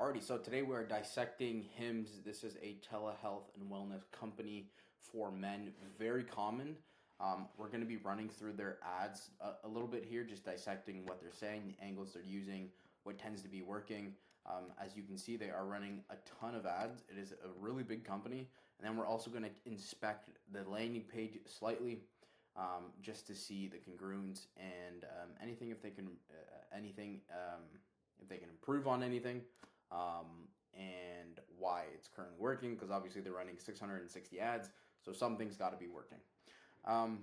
Alrighty, so today we're dissecting Hims. This is a telehealth and wellness company for men, very common. We're going to be running through their ads a little bit here, just dissecting what they're saying, the angles they're using, what tends to be working. As you can see, they are running a ton of ads. It is a really big company. And then we're also going to inspect the landing page slightly, just to see the congruence and anything if they can improve on anything, and why it's currently working, because obviously they're running 660 ads, so something's got to be working. All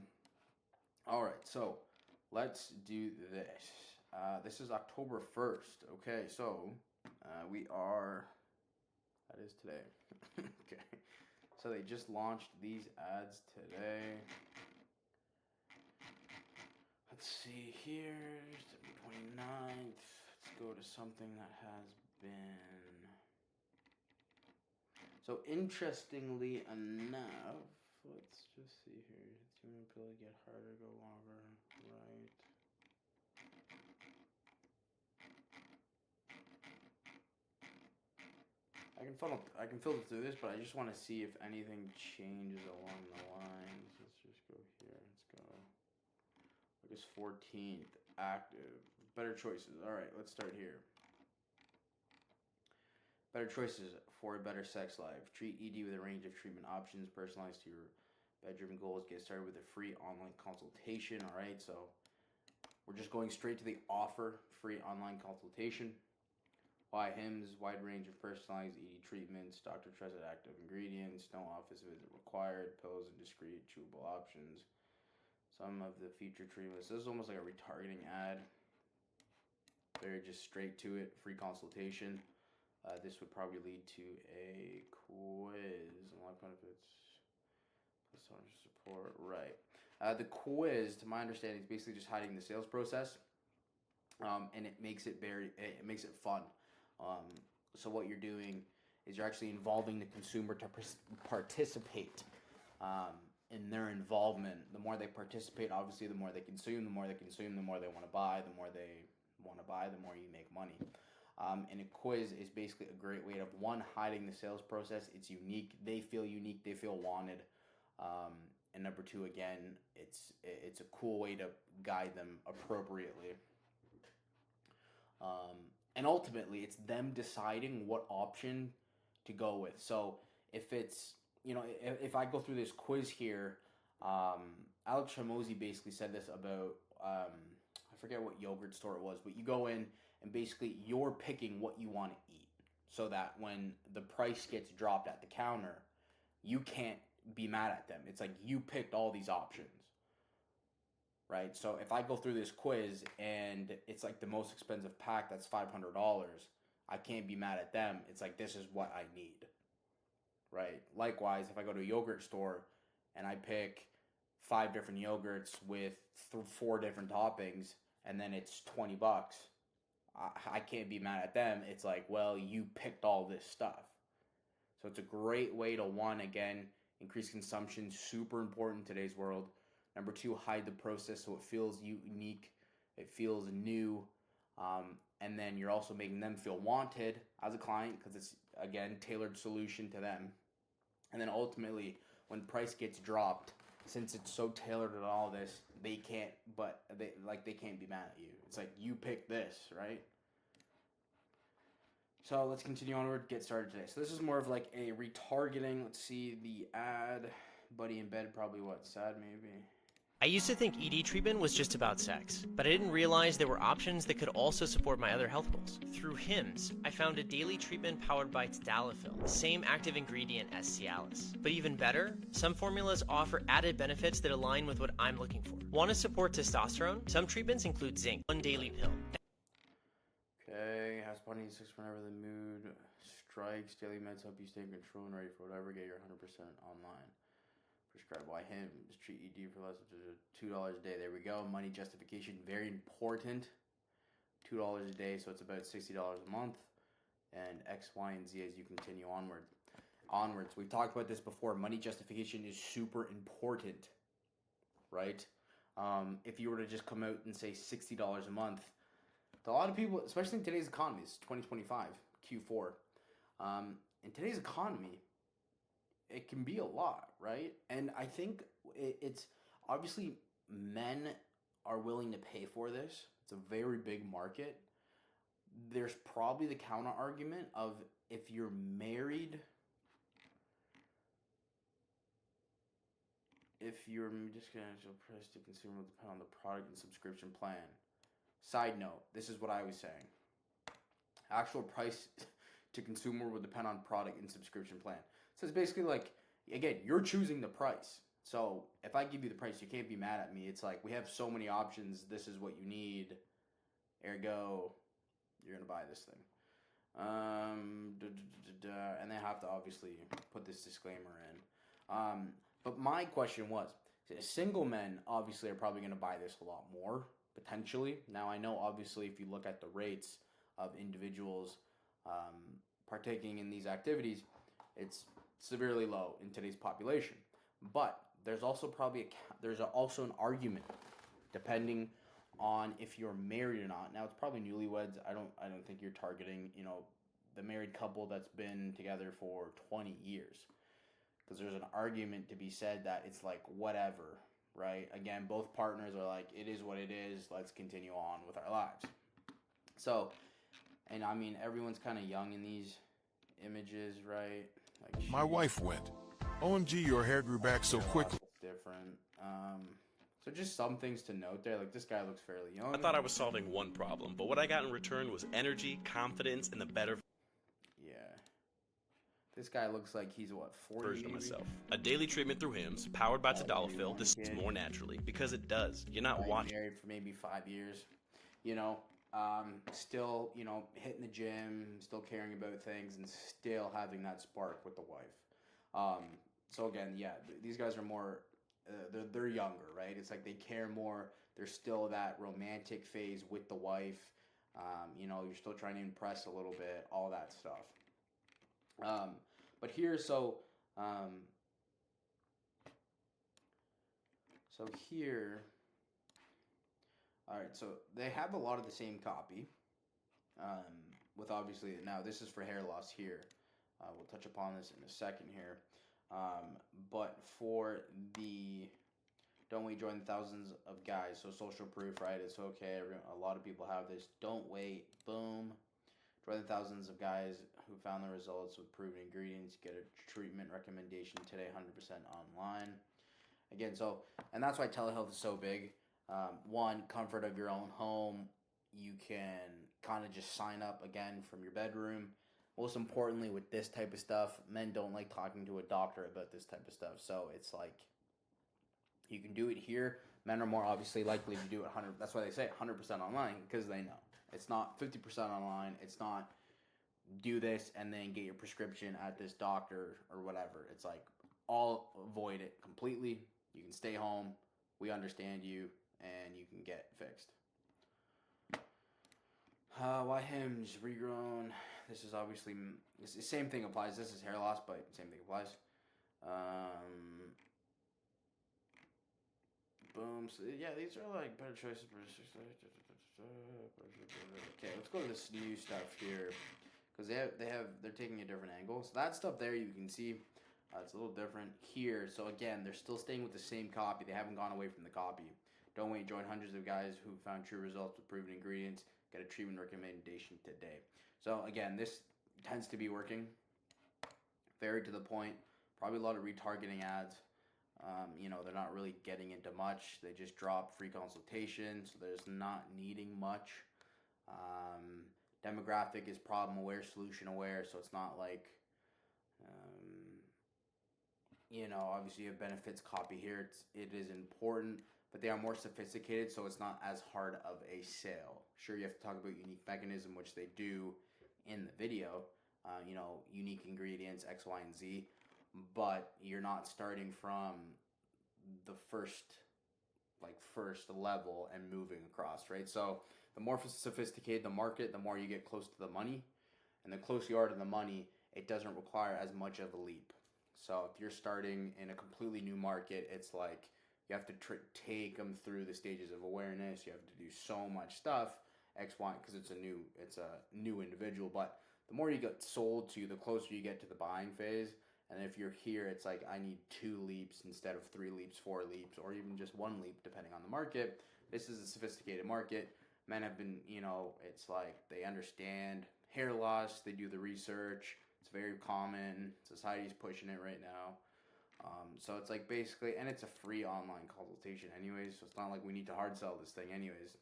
right, so let's do this. This is October 1st. Okay, so that is today. Okay, so they just launched these ads today. Let's see here, 29th. Let's go to something that has been. So interestingly enough, let's just see here. It's going to probably get harder, go longer, right? I can filter through this, but I just want to see if anything changes along the lines. Let's just go here. Let's go. August 14th, active. Better choices. All right, let's start here. Better choices for a better sex life. Treat ED with a range of treatment options personalized to your bedroom goals. Get started with a free online consultation. All right, so we're just going straight to the offer. Free online consultation. Why Hims? Wide range of personalized ED treatments. Doctor trusted active ingredients. No office visit required. Pills and discreet chewable options. Some of the featured treatments. This is almost like a retargeting ad. They're just straight to it. Free consultation. This would probably lead to a quiz. Unlock benefits. Support. Right. The quiz, to my understanding, is basically just hiding the sales process, and it makes it fun. So what you're doing is you're actually involving the consumer to participate. In their involvement. The more they participate, obviously, the more they consume. The more they consume, the more they want to buy. The more they want to buy, the more you make money. And a quiz is basically a great way of, one, hiding the sales process. It's unique. They feel unique. They feel wanted. And number two, again, it's a cool way to guide them appropriately. And ultimately, it's them deciding what option to go with. So if it's, if I go through this quiz here, Alex Hormozi basically said this about, I forget what yogurt store it was, but you go in and basically you're picking what you want to eat, so that when the price gets dropped at the counter, you can't be mad at them. It's like you picked all these options, right? So if I go through this quiz and it's like the most expensive pack that's $500, I can't be mad at them. It's like, this is what I need. Right. Likewise, if I go to a yogurt store and I pick 5 different yogurts with 4 different toppings, and then it's $20, I can't be mad at them. It's like, well, you picked all this stuff. So it's a great way to, one, again, increase consumption. Super important in today's world. Number 2, hide the process so it feels unique. It feels new. And then you're also making them feel wanted as a client, because it's, again, tailored solution to them. And then ultimately, when price gets dropped, since it's so tailored to all this, they can't be mad at you. It's like, you picked this, right? So let's continue onward, get started today. So this is more of like a retargeting. Let's see the ad. Buddy in bed, probably sad maybe. I used to think ED treatment was just about sex, but I didn't realize there were options that could also support my other health goals. Through Hims, I found a daily treatment powered by Tadalafil, the same active ingredient as Cialis. But even better, some formulas offer added benefits that align with what I'm looking for. Want to support testosterone? Some treatments include zinc, one daily pill. Okay, has spontaneous whenever the mood strikes. Daily meds help you stay in control and ready for whatever. Get your 100% online. Prescribed by Hims. Treat ED for less than $2 a day. There we go. Money justification, very important. $2 a day, so it's about $60 a month. And X, Y, and Z as you continue onwards. We've talked about this before. Money justification is super important, right? If you were to just come out and say $60 a month, a lot of people, especially in today's economy, it's 2025, Q4. In today's economy, it can be a lot, right? And I think it's obviously men are willing to pay for this. It's a very big market. There's probably the counter argument of if you're married, if you're just going to price to consumer will depend on the product and subscription plan. Side note, this is what I was saying. Actual price to consumer will depend on product and subscription plan. So it's basically like, again, you're choosing the price. So if I give you the price, you can't be mad at me. It's like we have so many options. This is what you need. Ergo, you're going to buy this thing. And they have to obviously put this disclaimer in. But my question was, single men obviously are probably going to buy this a lot more, potentially. Now, I know obviously if you look at the rates of individuals partaking in these activities, it's severely low in today's population. But there's also also an argument depending on if you're married or not. Now it's probably newlyweds. I don't think you're targeting, the married couple that's been together for 20 years. Because there's an argument to be said that it's like whatever, right? Again, both partners are like, it is what it is. Let's continue on with our lives. So, and I mean, everyone's kind of young in these images, right? Like My wife went. OMG, your hair grew back so quickly. Different. So just some things to note there. Like this guy looks fairly young. I thought I was solving one problem, but what I got in return was energy, confidence, and the better Yeah. This guy looks like he's what, 40? version of myself. A daily treatment through Hims, powered by Tadalafil. This is more naturally because it does. You're not watching. Married for maybe 5 years. Still, hitting the gym, still caring about things, and still having that spark with the wife. So again, yeah, these guys are more, they're younger, right? It's like they care more. There's still that romantic phase with the wife. You're still trying to impress a little bit, all that stuff. But here, so here, all right, so they have a lot of the same copy, with obviously, now this is for hair loss here. We'll touch upon this in a second here. But for the don't wait, join the thousands of guys. So social proof, right? It's okay. A lot of people have this. Don't wait. Boom. Join the thousands of guys who found the results with proven ingredients. Get a treatment recommendation today, 100% online. Again, and that's why telehealth is so big. One, comfort of your own home. You can kind of just sign up again from your bedroom. Most importantly, with this type of stuff, men don't like talking to a doctor about this type of stuff. So it's like, you can do it here. Men are more obviously likely to do it 100. That's why they say 100% online, because they know. It's not 50% online. It's not do this and then get your prescription at this doctor or whatever. It's like, all avoid it completely. You can stay home. We understand you, and you can get fixed. Why Hims? Regrown. This is obviously, the same thing applies. This is hair loss, but same thing applies. Boom. So yeah, these are like better choices. Okay, let's go to this new stuff here, because they're taking a different angle. So that stuff there, you can see it's a little different here. So again, they're still staying with the same copy. They haven't gone away from the copy. Don't wait. Join hundreds of guys who found true results with proven ingredients. Get a treatment recommendation today. So again, this tends to be working. Very to the point. Probably a lot of retargeting ads. They're not really getting into much. They just drop free consultations, so there's not needing much. Demographic is problem aware, solution aware, so it's not like, obviously you have benefits copy here. It is important, but they are more sophisticated, so it's not as hard of a sale. Sure, you have to talk about unique mechanism, which they do in the video. Unique ingredients, X, Y, and Z, but you're not starting from the first level and moving across, right? So the more sophisticated the market, the more you get close to the money, and the closer you are to the money, it doesn't require as much of a leap. So if you're starting in a completely new market, it's like you have to take them through the stages of awareness. You have to do so much stuff, X, Y, because it's a new individual. But the more you get sold to, the closer you get to the buying phase. And if you're here, it's like, I need 2 leaps instead of 3 leaps, 4 leaps, or even just 1 leap, depending on the market. This is a sophisticated market. Men have been, it's like they understand hair loss, they do the research. It's very common. Society's pushing it right now. So it's like basically, and it's a free online consultation anyways, so it's not like we need to hard sell this thing anyways.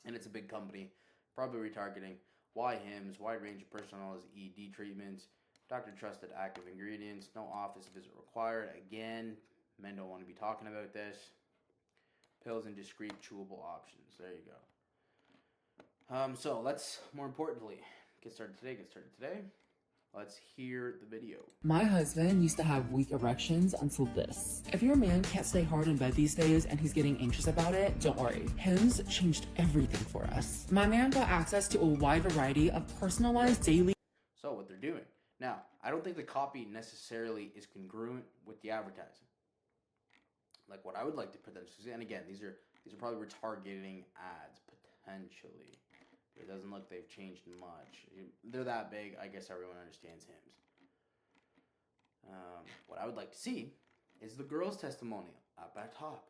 And it's a big company, probably retargeting. Why Hims? Wide range of personalized ED treatments. Doctor trusted active ingredients. No office visit required. Again, men don't want to be talking about this. Pills and discreet chewable options. There you go. So let's, more importantly, get started today. Let's hear the video. My husband used to have weak erections until this. If your man can't stay hard in bed these days and he's getting anxious about it, don't worry. Hims changed everything for us. My man got access to a wide variety of personalized daily. So what they're doing. Now, I don't think the copy necessarily is congruent with the advertising. Like what I would like to potentially, and again, these are probably retargeting ads potentially. It doesn't look they've changed much. They're that big. I guess everyone understands Hims. What I would like to see is the girl's testimonial up at top.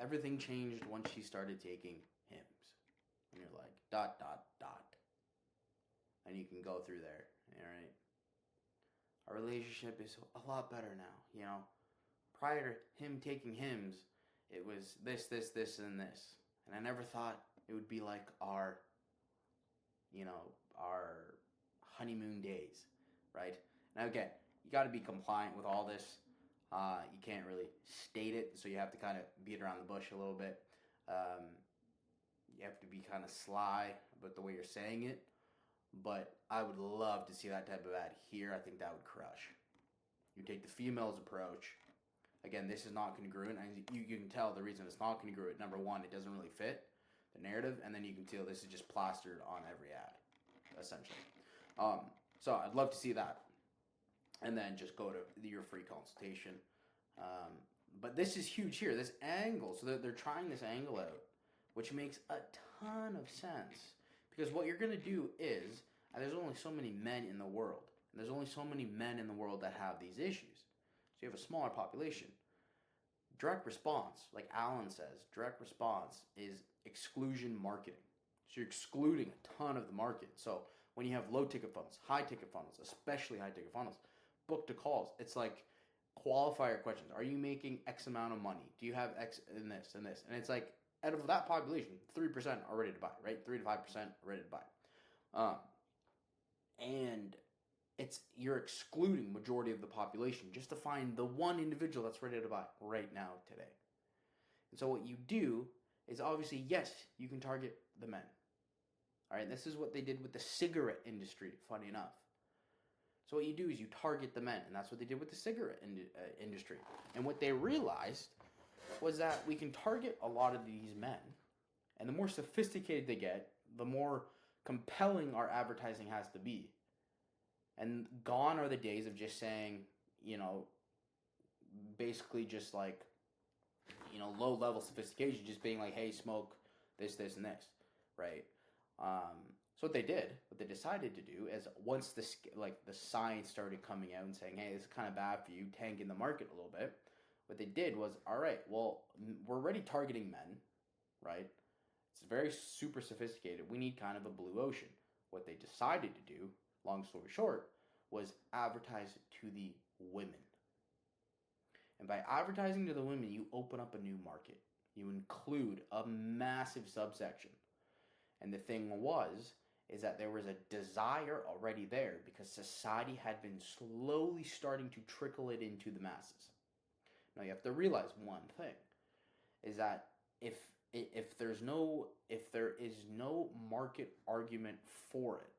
Everything changed once she started taking Hims. And you're like, ... And you can go through there. All right. Our relationship is a lot better now. Prior to him taking Hims, it was this, and this. And I never thought it would be like our honeymoon days, right? Now again, you got to be compliant with all this. You can't really state it, so you have to kind of beat around the bush a little bit. You have to be kind of sly about the way you're saying it, but I would love to see that type of ad here. I think that would crush. You take the female's approach. Again, this is not congruent. You can tell the reason it's not congruent. Number one, it doesn't really fit the narrative, and then you can tell this is just plastered on every ad, essentially. So I'd love to see that, and then just go to your free consultation. But this is huge here, this angle. So they're trying this angle out, which makes a ton of sense, because what you're going to do is, and there's only so many men in the world, and there's only so many men in the world that have these issues. So you have a smaller population. Direct response, like Alan says, direct response is exclusion marketing. So you're excluding a ton of the market. So when you have low ticket funnels, high ticket funnels, especially high ticket funnels, book to calls, it's like qualifier questions. Are you making X amount of money? Do you have X in this and this? And it's like, out of that population, 3% are ready to buy, right? 3 to 5% are ready to buy. And you're excluding majority of the population just to find the one individual that's ready to buy right now, today. And so what you do is, obviously, yes, you can target the men. All right, this is what they did with the cigarette industry, funny enough. So what you do is you target the men, and that's what they did with the cigarette industry. And what they realized was that we can target a lot of these men, and the more sophisticated they get, the more compelling our advertising has to be. And gone are the days of just saying, basically just like, low-level sophistication, just being like, hey, smoke this, and this, right? So what they decided to do is, once the science started coming out and saying, hey, this is kind of bad for you, tanking the market a little bit, what they did was, all right, well, we're already targeting men, right? It's very super sophisticated. We need kind of a blue ocean. What they decided to do, long story short, was advertise to the women. And by advertising to the women, you open up a new market. You include a massive subsection. And the thing is that there was a desire already there, because society had been slowly starting to trickle it into the masses. Now you have to realize one thing, is that if there is no market argument for it,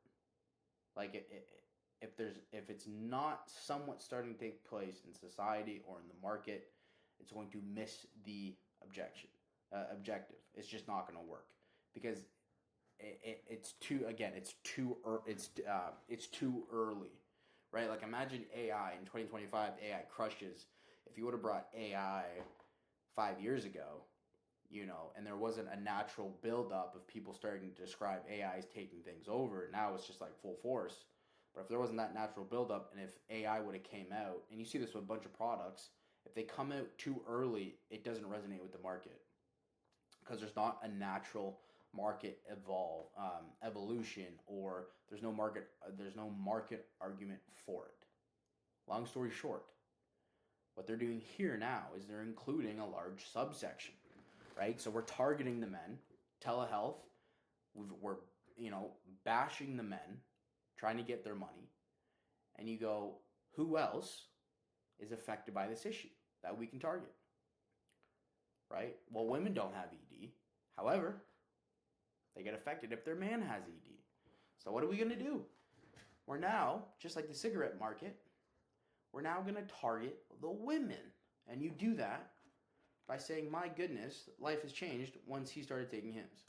like if it's not somewhat starting to take place in society or in the market, it's going to miss the objective. It's just not going to work, because it's too early, right? Like, imagine AI in 2025. AI crushes. If you would have brought AI 5 years ago, and there wasn't a natural buildup of people starting to describe AI as taking things over, now it's just like full force. But if there wasn't that natural buildup, and if AI would have came out, and you see this with a bunch of products, if they come out too early, it doesn't resonate with the market because there's not a natural market evolution, or there's no market argument for it. Long story short, what they're doing here now is they're including a large subsection, right? So we're targeting the men, telehealth. We're bashing the men, trying to get their money, and you go, who else is affected by this issue that we can target, right? Well, women don't have ED. However, they get affected if their man has ED. So what are we going to do? We're now, just like the cigarette market, we're now going to target the women. And you do that by saying, my goodness, life has changed once he started taking Hims.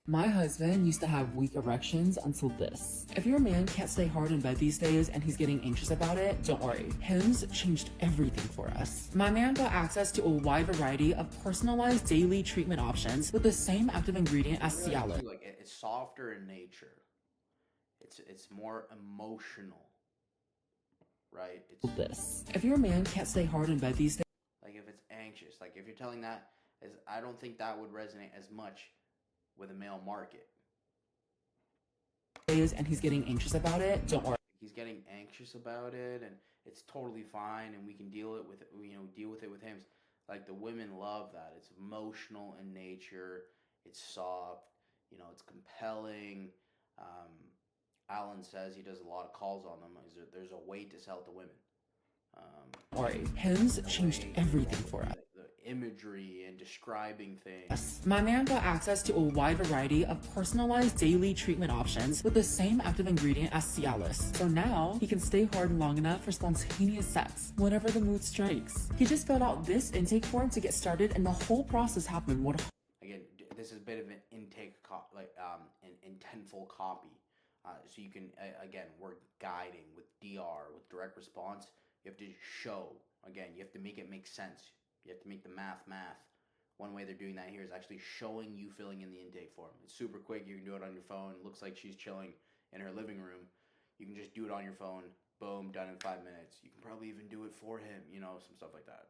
My husband used to have weak erections until this. If your man can't stay hard in bed these days and he's getting anxious about it, don't worry. Hims changed everything for us. My man got access to a wide variety of personalized daily treatment options with the same active ingredient as Cialis. Like, it's softer in nature. It's more emotional, right? It's This. If your man can't stay hard in bed these days, like if it's anxious, like if you're telling that, I don't think that would resonate as much with a male market. and he's getting anxious about it, don't worry. He's getting anxious about it, and it's totally fine, and we can deal with it with him. Like, the women love that. It's emotional in nature. It's soft. It's compelling. Alan says he does a lot of calls on them. There's a way to sell it to women. Don't worry. Hims changed everything for us. The imagery and describing things. My man got access to a wide variety of personalized daily treatment options with the same active ingredient as Cialis. So now he can stay hard long enough for spontaneous sex whenever the mood strikes. He just filled out this intake form to get started, and the whole process happened. Again, this is a bit of an intake, an intentful copy. So you can, again, we're guiding with DR, with direct response. You have to show, again, you have to make it make sense. You have to make the math. One way they're doing that here is actually showing you filling in the intake form. It's super quick. You can do it on your phone. It looks like she's chilling in her living room. You can just do it on your phone. Boom, done in 5 minutes. You can probably even do it for him, some stuff like that.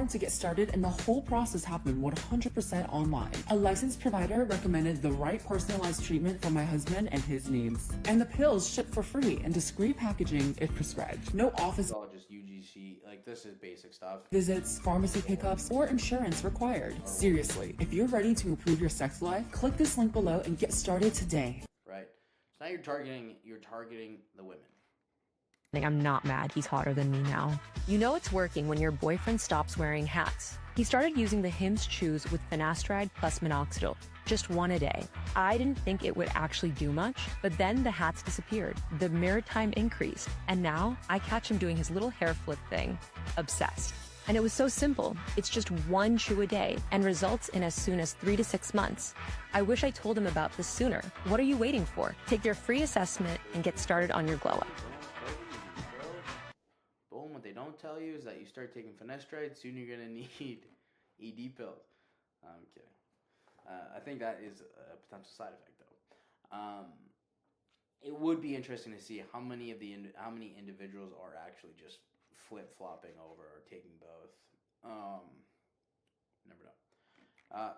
To get started, and the whole process happened 100% online. A licensed provider recommended the right personalized treatment for my husband and his needs. And the pills shipped for free in discreet packaging if prescribed. No office It's all just UGC. Like, this is basic stuff. visits, pharmacy pickups, or insurance required. Seriously, if you're ready to improve your sex life, click this link below and get started today. Right. So now you're targeting the women. I'm not mad he's hotter than me now. You know it's working when your boyfriend stops wearing hats. He started using the Hims chews with finasteride plus minoxidil, just one a day. I didn't think it would actually do much, but then the hats disappeared, the mirror time increased, and now I catch him doing his little hair flip thing. Obsessed. And it was so simple. It's just one chew a day and results in as soon as 3 to 6 months. I wish I told him about this sooner. What are you waiting for? Take your free assessment and get started on your glow up. Boom, what they don't tell you is that you start taking finasteride, soon you're going to need ED pills. I'm kidding. I think that is a potential side effect, though. It would be interesting to see how many individuals are actually just flip-flopping over or taking both. Never know.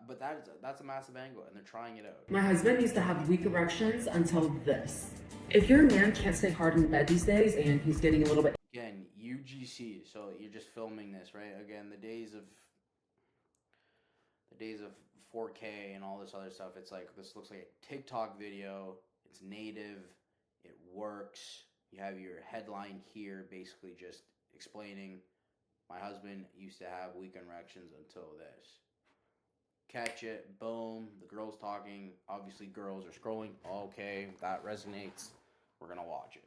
But that's a massive angle, and they're trying it out. My husband used to have weak erections until this. If your man can't stay hard in bed these days and he's getting a little bit Again, UGC, so you're just filming this, right? Again, the days of 4K and all this other stuff, it's like, this looks like a TikTok video, it's native, it works, you have your headline here basically just explaining, my husband used to have weak erections until this. Catch it, boom, the girl's talking, obviously girls are scrolling, okay, that resonates, we're gonna watch it.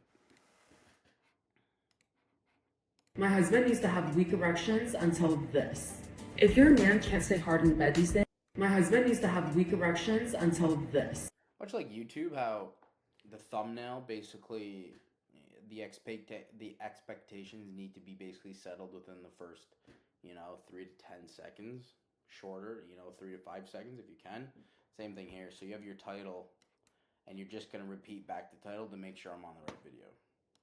My husband used to have weak erections until this. If your man can't stay hard in bed these days, my husband used to have weak erections until this. Much like YouTube, how the thumbnail basically, the expectations need to be basically settled within the first, 3 to 10 seconds. Shorter, 3 to 5 seconds if you can. Same thing here. So you have your title, and you're just gonna repeat back the title to make sure I'm on the right video.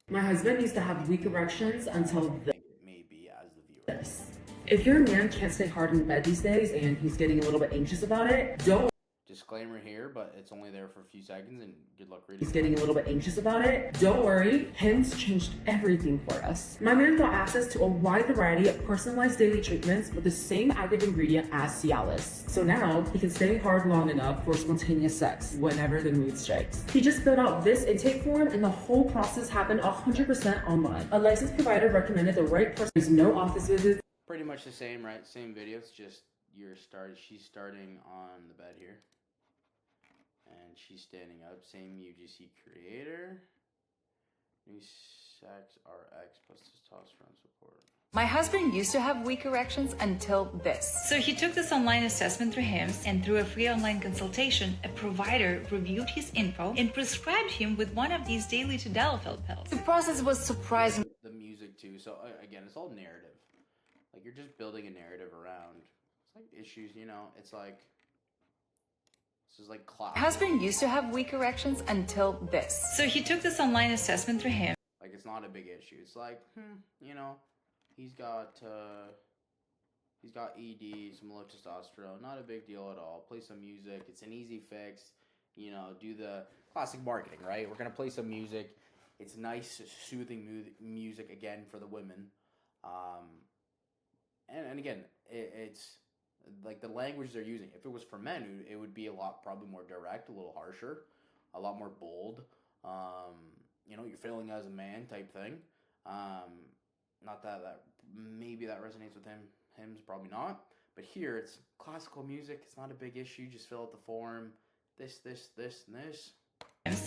My husband used to have weak erections until I think it may be as the viewer. this. If your man can't stay hard in bed these days and he's getting a little bit anxious about it, don't. Disclaimer here, but it's only there for a few seconds, and good luck reading. He's getting a little bit anxious about it. Don't worry, Hims changed everything for us. My man got access to a wide variety of personalized daily treatments with the same active ingredient as Cialis. So now he can stay hard long enough for spontaneous sex whenever the mood strikes. He just filled out this intake form and the whole process happened 100% online. A licensed provider recommended the right person. There's no office visits. Pretty much the same, right? Same video. It's just she's starting on the bed here. And she's standing up. Same UGC creator. New sex RX plus testosterone support. My husband used to have weak erections until this. So he took this online assessment through Hims, and through a free online consultation, a provider reviewed his info and prescribed him with one of these daily tadalafil pills. The process was surprising. The music too. So again, it's all narrative. Like you're just building a narrative around. It's like issues, you know. It's like this is like class. My husband used to have weak erections until this. So he took this online assessment through Hims. Like it's not a big issue. It's like, you know, he's got ED, some low testosterone. Not a big deal at all. Play some music. It's an easy fix. You know, do the classic marketing, right? We're gonna play some music. It's nice, soothing music again for the women. And again, it's like the language they're using. If it was for men, it would be a lot probably more direct, a little harsher, a lot more bold. You know, you're feeling as a man type thing. Not that maybe that resonates with Hims, probably not. But here it's classical music. It's not a big issue. Just fill out the form. This, and this.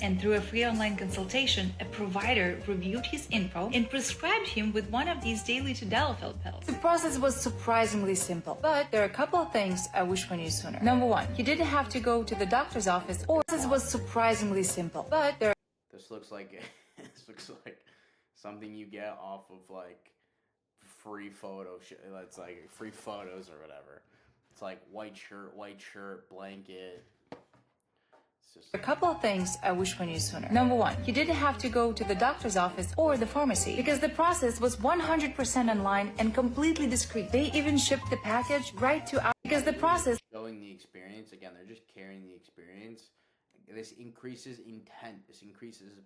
And through a free online consultation, a provider reviewed his info and prescribed him with one of these daily tadalafil pills. The process was surprisingly simple, but there are a couple of things I wish we knew sooner. Number one, he didn't have to go to the doctor's office, or this was surprisingly simple, but there. This looks like something you get off of like free photo. That's like free photos or whatever. It's like white shirt, blanket. A couple of things I wish we knew sooner. Number one, you didn't have to go to the doctor's office or the pharmacy because the process was 100% online and completely discreet. They even shipped the package right to our because the process showing the experience again. They're just carrying the experience. This increases intent. This increases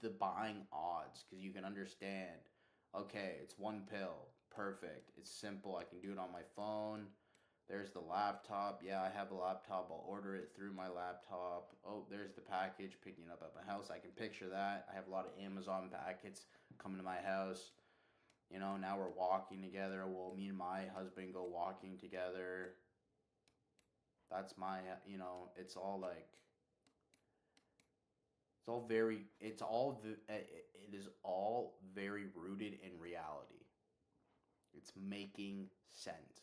the buying odds because you can understand. Okay, it's one pill. Perfect. It's simple. I can do it on my phone. There's the laptop. Yeah, I have a laptop. I'll order it through my laptop. Oh, there's the package picking it up at my house. I can picture that. I have a lot of Amazon packets coming to my house. You know, now we're walking together. Well, me and my husband go walking together. That's my, you know, it's all like, it is all very rooted in reality. It's making sense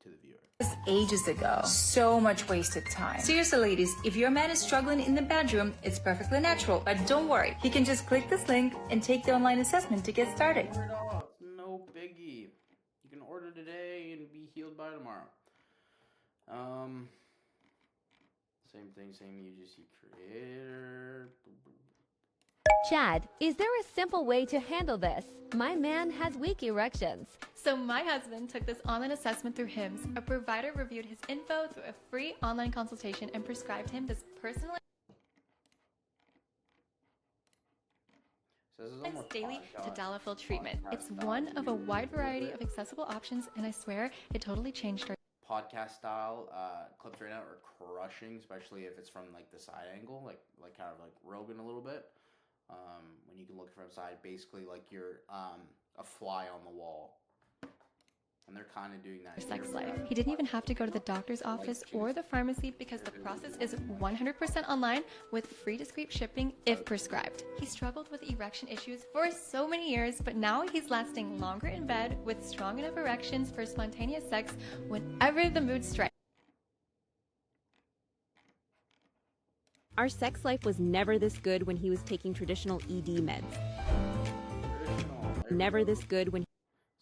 to the viewer. Ages ago. So much wasted time. Seriously, ladies, if your man is struggling in the bedroom, it's perfectly natural, but don't worry. He can just click this link and take the online assessment to get started. No biggie. You can order today and be healed by tomorrow. Same thing, same UGC creator. Chad, is there a simple way to handle this? My man has weak erections. So my husband took this online assessment through Hims. A provider reviewed his info through a free online consultation and prescribed him this personalized daily tadalafil treatment. It's one of a wide variety of accessible options, and I swear it totally changed our podcast style clips right now are crushing, especially if it's from like the side angle, like kind of like Rogan a little bit. When you can look from the side, basically like you're a fly on the wall. And they're kind of doing that. sex life. He didn't even have to go to the doctor's office or the pharmacy because the process is 100% online with free discreet shipping if prescribed. He struggled with erection issues for so many years, but now he's lasting longer in bed with strong enough erections for spontaneous sex whenever the mood strikes. Our sex life was never this good when he was taking traditional ED meds. Never this good when.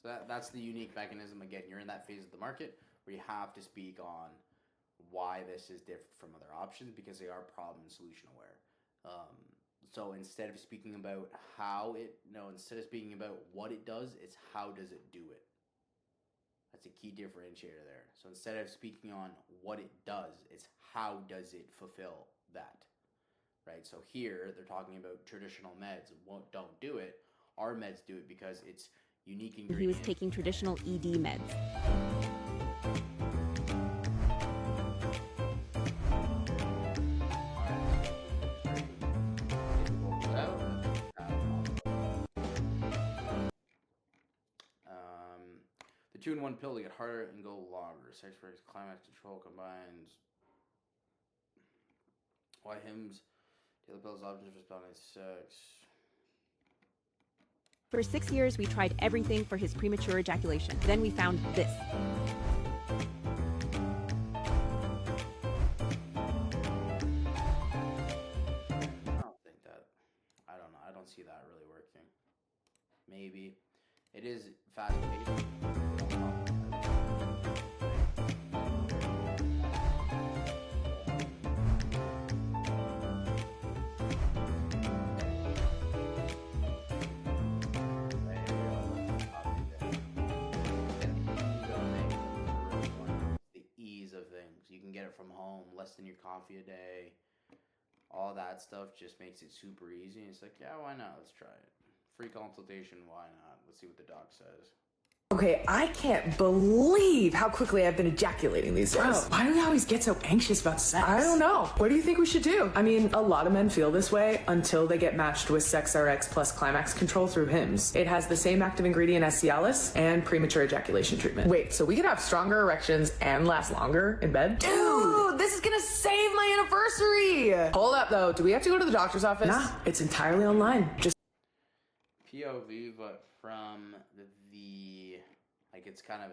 So that's the unique mechanism. Again, you're in that phase of the market where you have to speak on why this is different from other options because they are problem and solution aware. So instead of speaking about how it, no, instead of speaking about what it does, it's how does it do it. That's a key differentiator there. So instead of speaking on what it does, it's how does it fulfill that, right? So here they're talking about traditional meds don't do it. Our meds do it because it's unique ingredients. He was taking traditional ED meds. The 2-in-1 pill to get harder and go longer. Sex breaks, climax control combines. Why Hims? Daily pills options for spontaneous sex. For 6 years, we tried everything for his premature ejaculation. Then we found this. I don't know. I don't see that really working. Maybe. It is fast-paced. The ease of things. You can get it from home, less than your coffee a day. All that stuff just makes it super easy. It's like, yeah, why not? Let's try it. Free consultation, why not? Let's see what the doc says. Okay, I can't believe how quickly I've been ejaculating these days. Bro, why do we always get so anxious about sex? I don't know. What do you think we should do? I mean, a lot of men feel this way until they get matched with SexRx plus climax control through Hims. It has the same active ingredient as Cialis and premature ejaculation treatment. Wait, so we could have stronger erections and last longer in bed? Dude, this is gonna save my anniversary! Hold up though, do we have to go to the doctor's office? Nah, it's entirely online. Just POV, but from the like, it's kind of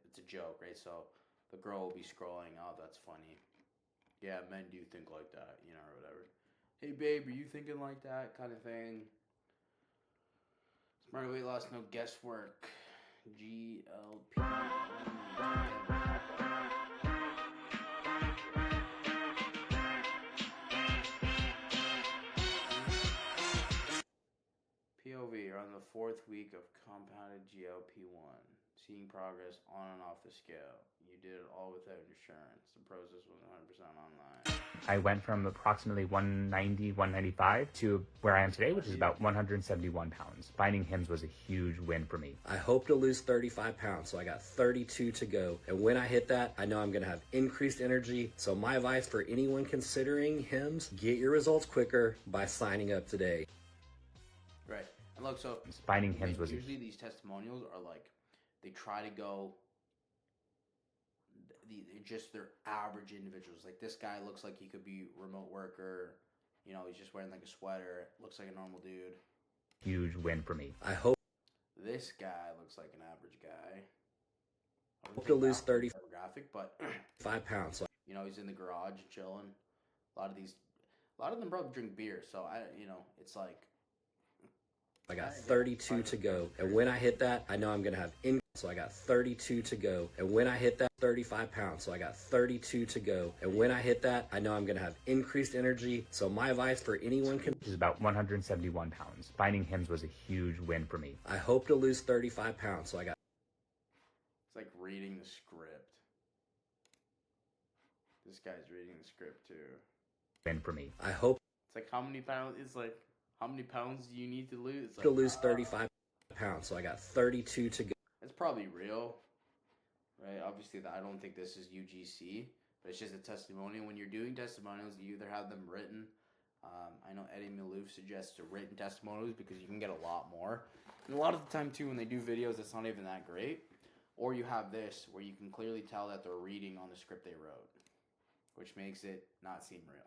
it's a joke, right? So the girl will be scrolling, oh, that's funny. Yeah, men do think like that, you know, or whatever. Hey, babe, are you thinking like that kind of thing? Smarter weight loss, no guesswork. GLP. POV, you're on the 4th week of compounded GLP-1. Seeing progress on and off the scale. You did it all without insurance. The process was 100% online. I went from approximately 190, 195 to where I am today, which is about 171 pounds. Finding Hims was a huge win for me. I hope to lose 35 pounds, so I got 32 to go. And when I hit that, I know I'm going to have increased energy. So my advice for anyone considering Hims, get your results quicker by signing up today. Right. And look, so finding Hims was usually these testimonials are like, they try to go just their average individuals. Like, this guy looks like he could be remote worker. You know, he's just wearing like a sweater. Looks like a normal dude. Huge win for me. I hope this guy looks like an average guy. I hope to lose 30 demographic, but 5 pounds. So you know, he's in the garage chilling. A lot of them probably drink beer. So it's like, I got 32 to go. And when I hit that, I know I'm going to have so I got 32 to go. And when I hit that, 35 pounds. So I got 32 to go. And when I hit that, I know I'm going to have increased energy. So my advice for anyone is about 171 pounds. Finding Hims was a huge win for me. I hope to lose 35 pounds. So I got. It's like reading the script. This guy's reading the script too. Win for me. I hope. It's like, how many pounds? It's like, how many pounds do you need to lose? It's like, to lose 35 pounds. So I got 32 to go. It's probably real, right? Obviously, I don't think this is UGC, but it's just a testimonial. When you're doing testimonials, you either have them written. I know Eddie Malouf suggests written testimonials because you can get a lot more. And a lot of the time, too, when they do videos, it's not even that great. Or you have this, where you can clearly tell that they're reading on the script they wrote, which makes it not seem real.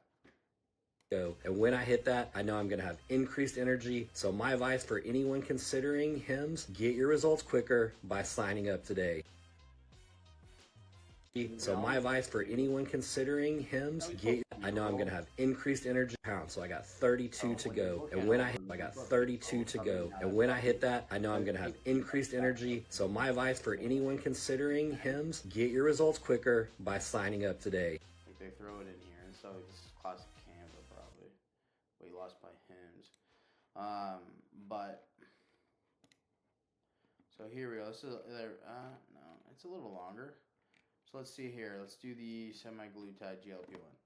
And when I hit that, I know I'm going to have increased energy. So my advice for anyone considering Hims, get your results quicker by signing up today. So my advice for anyone considering Hims, I know I'm going to have increased energy pounds. So I got 32 to go. And when I got 32 to go. And when I hit that, I know I'm going to have increased energy. So my advice for anyone considering Hims, get your results quicker by signing up today. Like, they throw it in here, and so it's classic Canva probably. Weight But so here we go. This is no, it's a little longer. So let's see here. Let's do the semaglutide GLP-1.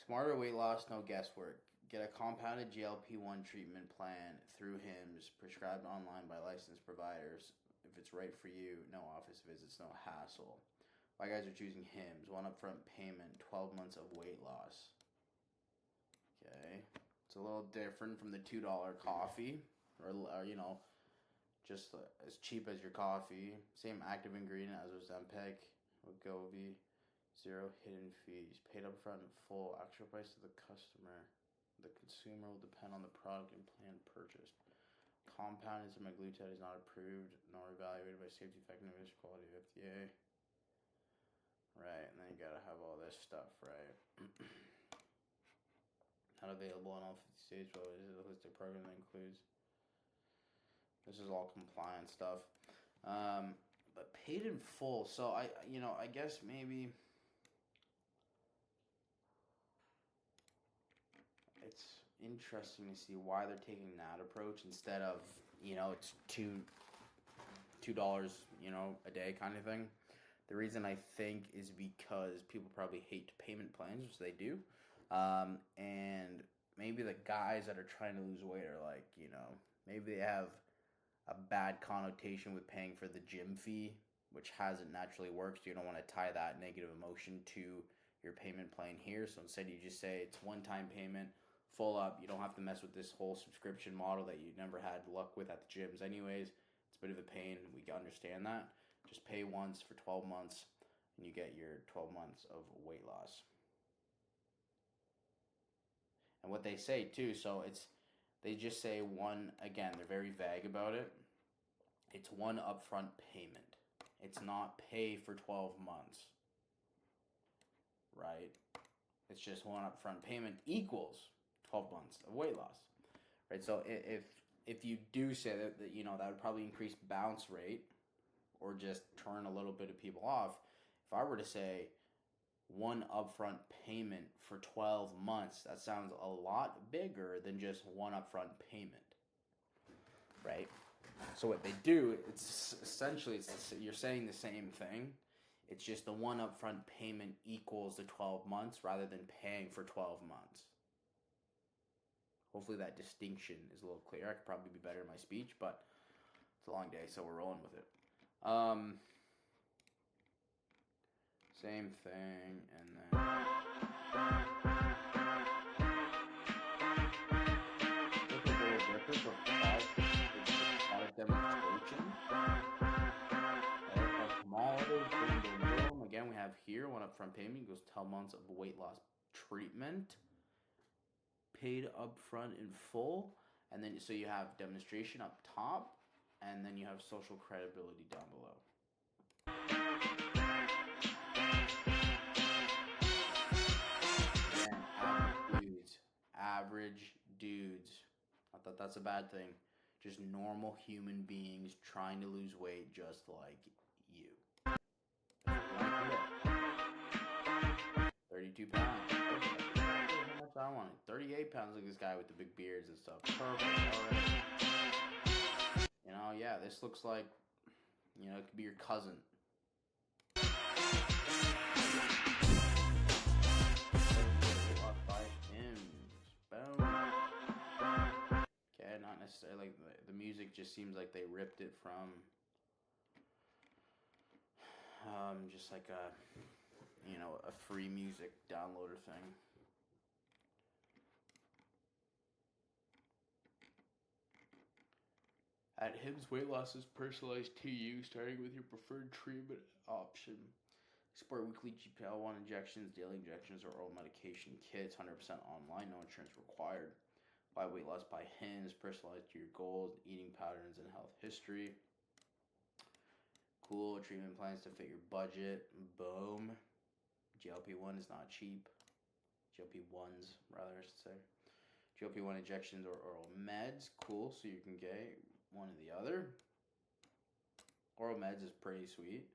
Smarter weight loss, no guesswork. Get a compounded GLP-1 treatment plan through Hims, prescribed online by licensed providers. If it's right for you, no office visits, no hassle. Why guys are choosing Hims? One upfront payment, 12 months of weight loss. Okay. It's a little different from the $2 coffee, or you know, just as cheap as your coffee. Same active ingredient as Ozempic, Wegovy, 0 hidden fees. Paid upfront in full. Actual price to the customer. The consumer will depend on the product and plan purchased. Compounded semaglutide is not approved nor evaluated by safety, effectiveness, quality of FDA. Right, and then you gotta have all this stuff, right? Not available in all 50 states. Well, this is a holistic program that includes. This is all compliance stuff. But paid in full. So I guess maybe it's interesting to see why they're taking that approach instead of, it's $2, a day kind of thing. The reason I think is because people probably hate payment plans, which they do. And maybe the guys that are trying to lose weight are like, maybe they have a bad connotation with paying for the gym fee, which hasn't naturally worked. You don't want to tie that negative emotion to your payment plan here. So instead you just say it's one-time payment, full up. You don't have to mess with this whole subscription model that you never had luck with at the gyms anyways. It's a bit of a pain. We understand that. Just pay once for 12 months and you get your 12 months of weight loss. And what they say too, so they just say one, again, they're very vague about it. It's one upfront payment. It's not pay for 12 months. Right? It's just one upfront payment equals 12 months of weight loss. Right? So if you do say that that would probably increase bounce rate or just turn a little bit of people off. If I were to say one upfront payment for 12 months, that sounds a lot bigger than just one upfront payment, right? So what they do, it's essentially, you're saying the same thing. It's just the one upfront payment equals the 12 months rather than paying for 12 months. Hopefully that distinction is a little clear. I could probably be better in my speech, but it's a long day, so we're rolling with it. Same thing, and then product demonstration. Again, we have here one upfront payment goes 12 months of weight loss treatment, paid upfront in full, and then so you have demonstration up top, and then you have social credibility down below. Average dudes. Not that that's a bad thing. Just normal human beings trying to lose weight just like you. 32 pounds. How much I wanted? 38 pounds, like this guy with the big beards and stuff. Perfect. Already. Yeah, this looks like, it could be your cousin. Okay, not necessarily like the music just seems like they ripped it from just like a free music downloader thing. At Hims, weight loss is personalized to you, starting with your preferred treatment option. Support weekly GLP-1 injections, daily injections, or oral medication kits. 100% online, no insurance required. Buy weight loss by Hims, personalized to your goals, eating patterns, and health history. Cool treatment plans to fit your budget. Boom. GLP-1 is not cheap. GLP-1s, rather, I should say. GLP-1 injections or oral meds. Cool, so you can get one or the other. Oral meds is pretty sweet.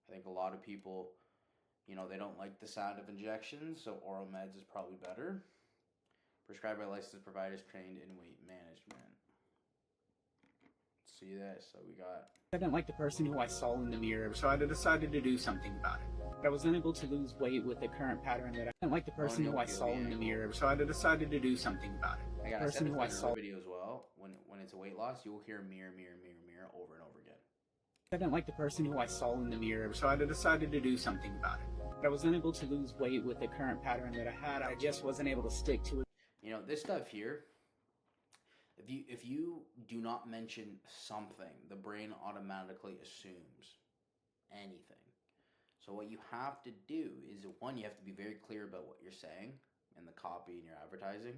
I think a lot of people, they don't like the sound of injections, so oral meds is probably better. Prescribed by licensed providers trained in weight management. see this. So we got. I didn't like the person who I saw in the mirror, so I decided to do something about it. I was unable to lose weight with the current pattern that I didn't like the person who I saw in the mirror, so I decided to do something about it. I got The person who I saw. video as well. When it's a weight loss, you will hear mirror, mirror, mirror, mirror over and over again. I didn't like the person who I saw in the mirror, so I decided to do something about it. I was unable to lose weight with the current pattern that I had. I just wasn't able to stick to it. You know, this stuff here, if you do not mention something, the brain automatically assumes anything. So what you have to do is, one, you have to be very clear about what you're saying in the copy and your advertising.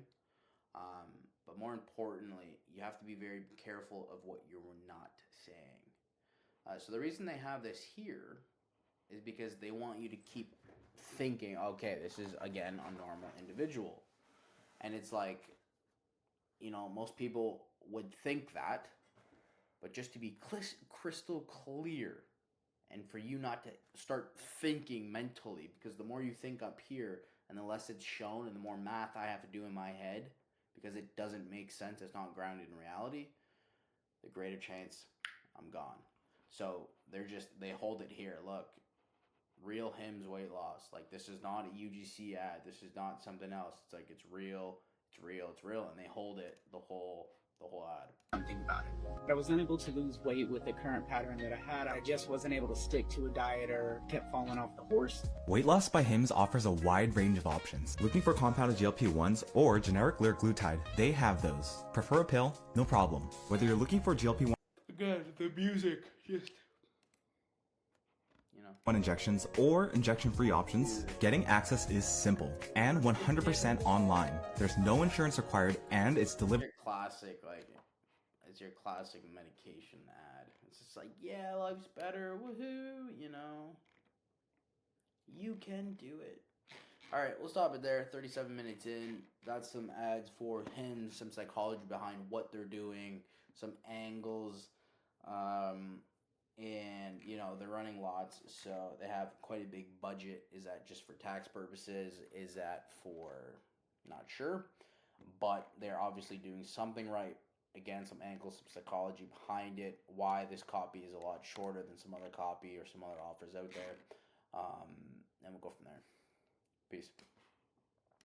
But more importantly, you have to be very careful of what you're not saying. So the reason they have this here is because they want you to keep thinking, okay, this is, again, a normal individual. And it's like, you know, most people would think that, but just to be crystal clear, and for you not to start thinking mentally, because the more you think up here and the less it's shown and the more math I have to do in my head, because it doesn't make sense, it's not grounded in reality, the greater chance I'm gone. So they hold it here. Look, Real Hims weight loss. Like, this is not a UGC ad. This is not something else. It's like, it's real, it's real, it's real. And they hold it the whole ad. Something about it. I was unable to lose weight with the current pattern that I had. I just wasn't able to stick to a diet or kept falling off the horse. Weight Loss by Hims offers a wide range of options. Looking for compounded GLP-1s or generic liraglutide? They have those. Prefer a pill? No problem. Whether you're looking for GLP-1 Again, the music, just... injections or injection-free options, getting access is simple and 100% online. There's no insurance required and it's delivered. It's your classic medication ad. It's just like, yeah, life's better, woohoo, you know. You can do it. Alright, we'll stop it there. 37 minutes in. That's some ads for Hims, some psychology behind what they're doing, some angles, and, you know, they're running lots, so they have quite a big budget. Is that just for tax purposes? Is that for... not sure. But they're obviously doing something right. Again, some angles, some psychology behind it. Why this copy is a lot shorter than some other copy or some other offers out there. And we'll go from there. Peace.